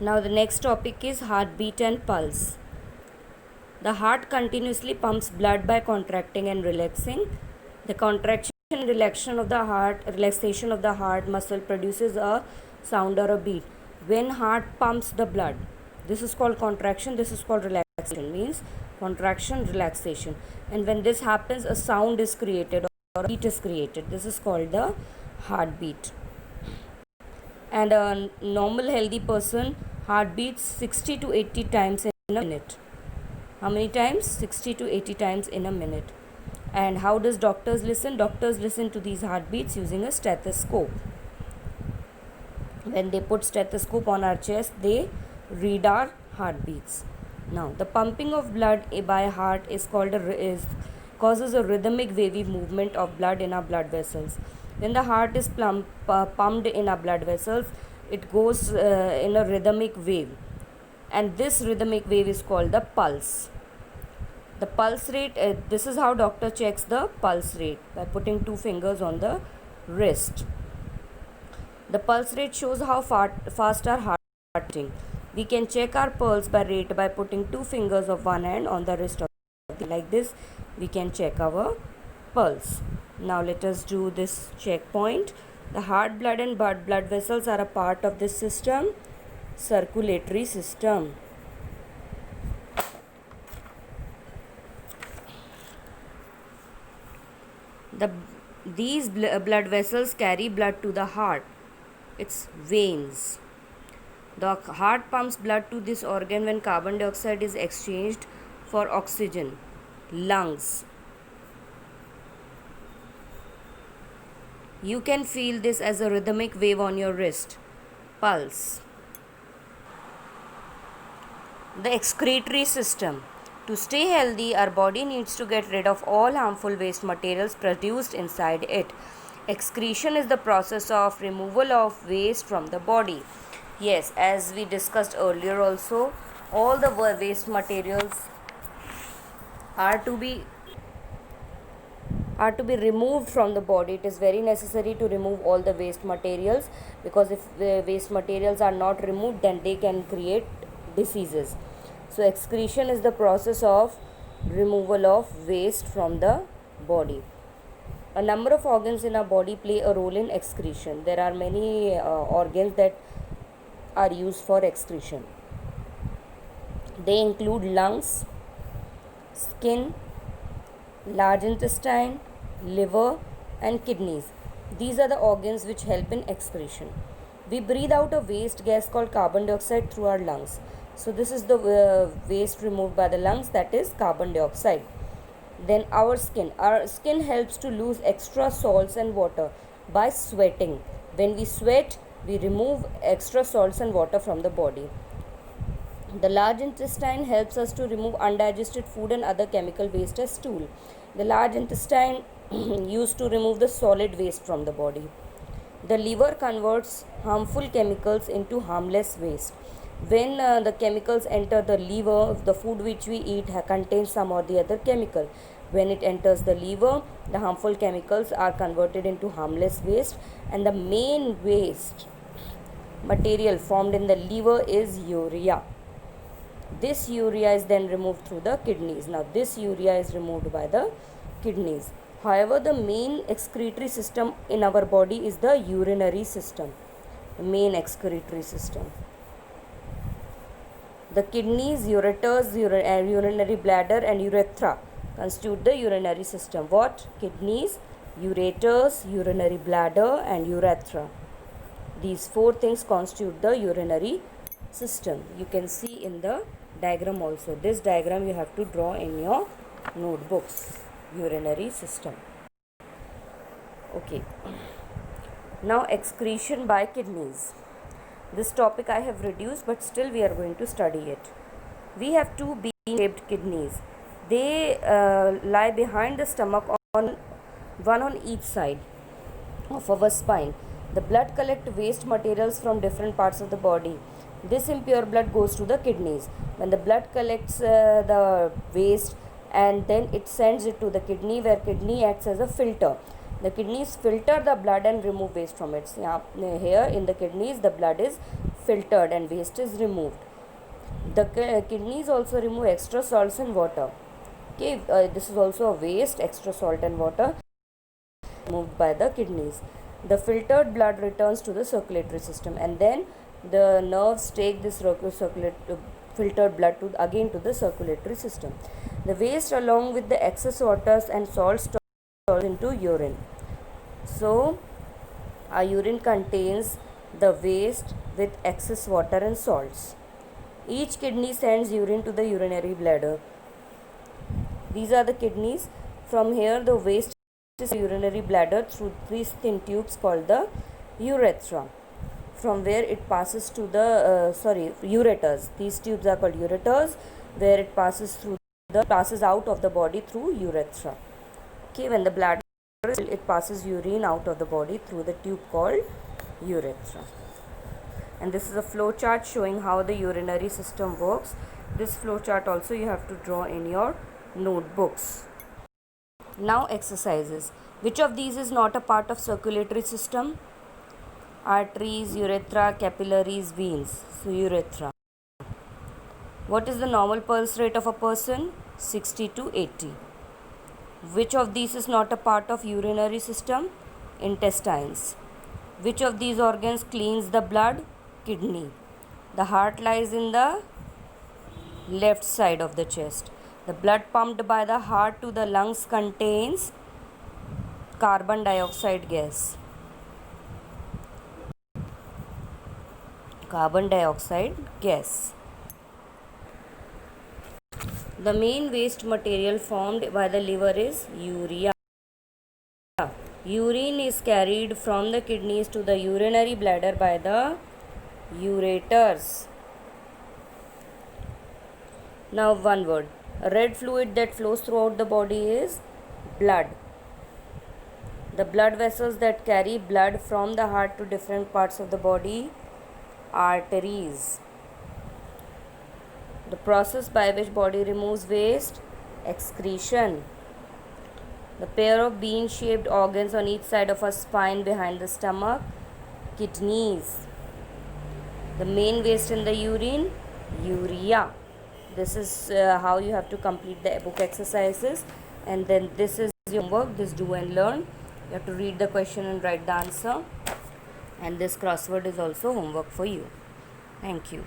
Now the next topic is heartbeat and pulse. The heart continuously pumps blood by contracting and relaxing. The contraction and relaxation of the heart muscle produces a sound or a beat. When heart pumps the blood, this is called contraction, this is called relaxation, means contraction, relaxation. And when this happens, a sound is created or a beat is created. This is called the heartbeat. And a normal healthy person heart beats 60 to 80 times in a minute. How many times? 60 to 80 times in a minute. And how does doctors listen? Doctors listen to these heartbeats using a stethoscope. When they put stethoscope on our chest, they read our heartbeats. Now, the pumping of blood by heart causes a rhythmic wavy movement of blood in our blood vessels. When the heart is pumped in our blood vessels, it goes in a rhythmic wave, and this rhythmic wave is called the pulse. The pulse rate, this is how doctor checks the pulse rate, by putting two fingers on the wrist. The pulse rate shows how fast our heart is beating. We can check our pulse rate by putting two fingers of one hand on the wrist of the other. Like this, we can check our pulse. Now let us do this checkpoint. The heart, blood and blood vessels are a part of this system, circulatory system. These blood vessels carry blood to the heart, its veins. The heart pumps blood to this organ when carbon dioxide is exchanged for oxygen. Lungs. You can feel this as a rhythmic wave on your wrist. Pulse. The excretory system. To stay healthy, our body needs to get rid of all harmful waste materials produced inside it. Excretion is the process of removal of waste from the body. Yes, as we discussed earlier also, all the waste materials are to be removed from the body. It is very necessary to remove all the waste materials, because if the waste materials are not removed, then they can create diseases. So excretion is the process of removal of waste from the body. A number of organs in our body play a role in excretion. There are many organs that are used for excretion. They include lungs, skin, large intestine, liver and kidneys. These are the organs which help in excretion. We breathe out a waste gas called carbon dioxide through our lungs. So this is the waste removed by the lungs, that is carbon dioxide. Then our skin helps to lose extra salts and water by sweating. When we sweat, we remove extra salts and water from the body. The large intestine helps us to remove undigested food and other chemical waste as stool. The large intestine used to remove the solid waste from the body. The liver converts harmful chemicals into harmless waste. When the chemicals enter the liver, the food which we eat contains some or the other chemical. When it enters the liver, the harmful chemicals are converted into harmless waste, and the main waste material formed in the liver is urea. This urea is then removed through the kidneys. Now this urea is removed by the kidneys. However, the main excretory system in our body is the urinary system. The main excretory system. The kidneys, ureters, urinary bladder and urethra constitute the urinary system. What? Kidneys, ureters, urinary bladder and urethra. These four things constitute the urinary system. You can see in the diagram also. This diagram you have to draw in your notebooks. Urinary system. Okay. Now excretion by kidneys. This topic I have reduced, but still we are going to study it. We have two bean-shaped kidneys. They lie behind the stomach, one on each side of our spine. The blood collects waste materials from different parts of the body. This impure blood goes to the kidneys. When the blood collects the waste, and then it sends it to the kidney, where kidney acts as a filter. The kidneys filter the blood and remove waste from it. Here in the kidneys, the blood is filtered and waste is removed. The kidneys also remove extra salts and water. Okay, this is also a waste, extra salt and water removed by the kidneys. The filtered blood returns to the circulatory system, and then the nerves take this filtered blood again to the circulatory system. The waste along with the excess waters and salts turns into urine. So our urine contains the waste with excess water and salts. Each kidney sends urine to the urinary bladder. These are the kidneys. From here the waste is urinary bladder through these thin tubes called the urethra, from where it passes to the ureters. These tubes are called ureters, where it passes out of the body through urethra. Okay, when the bladder is filled, it passes urine out of the body through the tube called urethra. And this is a flow chart showing how the urinary system works. This flow chart also you have to draw in your notebooks. Now exercises. Which of these is not a part of circulatory system? Arteries, urethra, capillaries, veins. So urethra. What is the normal pulse rate of a person? 60 to 80. Which of these is not a part of urinary system? Intestines. Which of these organs cleans the blood? Kidney. The heart lies in the left side of the chest. The blood pumped by the heart to the lungs contains carbon dioxide gas. Carbon dioxide gas. The main waste material formed by the liver is urea. Urine is carried from the kidneys to the urinary bladder by the ureters. Now one word. A red fluid that flows throughout the body is blood. The blood vessels that carry blood from the heart to different parts of the body, arteries. The process by which body removes waste, excretion. The pair of bean-shaped organs on each side of a spine behind the stomach, kidneys. The main waste in the urine, urea. This is how you have to complete the book exercises, and then this is your homework. This do and learn. You have to read the question and write the answer, and this crossword is also homework for you. Thank you.